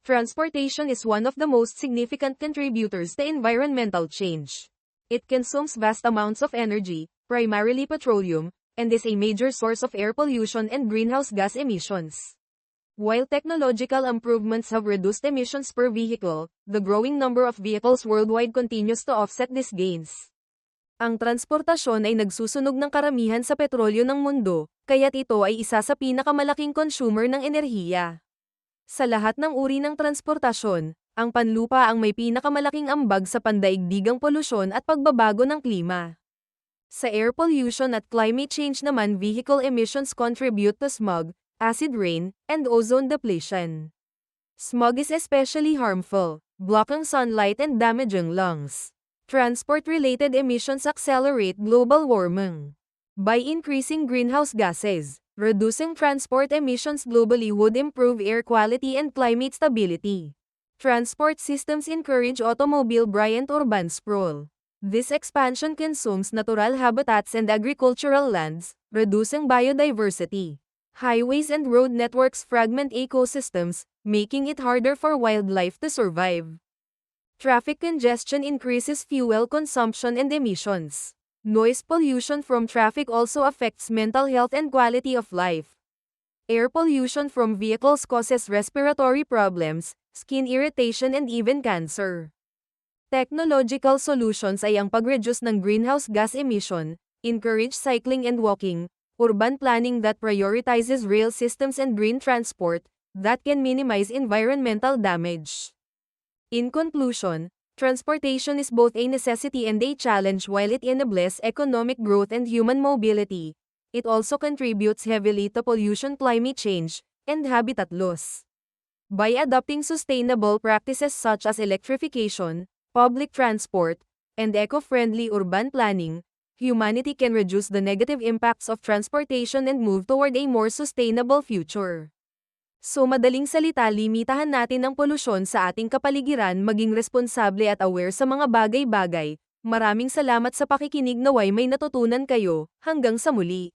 Transportation is one of the most significant contributors to environmental change. It consumes vast amounts of energy, primarily petroleum, and is a major source of air pollution and greenhouse gas emissions. While technological improvements have reduced emissions per vehicle, the growing number of vehicles worldwide continues to offset these gains. Ang transportasyon ay nagsusunog ng karamihan sa petrolyo ng mundo, kaya't ito ay isa sa pinakamalaking consumer ng enerhiya. Sa lahat ng uri ng transportasyon, ang panlupa ang may pinakamalaking ambag sa pandaigdigang polusyon at pagbabago ng klima. Sa air pollution at climate change naman, vehicle emissions contribute to smog, acid rain, and ozone depletion. Smog is especially harmful, blocking sunlight and damaging lungs. Transport-related emissions accelerate global warming. By increasing greenhouse gases, reducing transport emissions globally would improve air quality and climate stability. Transport systems encourage automobile-reliant urban sprawl. This expansion consumes natural habitats and agricultural lands, reducing biodiversity. Highways and road networks fragment ecosystems, making it harder for wildlife to survive. Traffic congestion increases fuel consumption and emissions. Noise pollution from traffic also affects mental health and quality of life. Air pollution from vehicles causes respiratory problems, skin irritation and even cancer. Technological solutions ay ang pag-reduce ng greenhouse gas emission, encourage cycling and walking, urban planning that prioritizes rail systems and green transport, that can minimize environmental damage. In conclusion, transportation is both a necessity and a challenge. While it enables economic growth and human mobility, it also contributes heavily to pollution, climate change, and habitat loss. By adopting sustainable practices such as electrification, public transport, and eco-friendly urban planning, humanity can reduce the negative impacts of transportation and move toward a more sustainable future. So madaling salita, limitahan natin ang polusyon sa ating kapaligiran, maging responsable at aware sa mga bagay-bagay. Maraming salamat sa pakikinig, naway may natutunan kayo. Hanggang sa muli.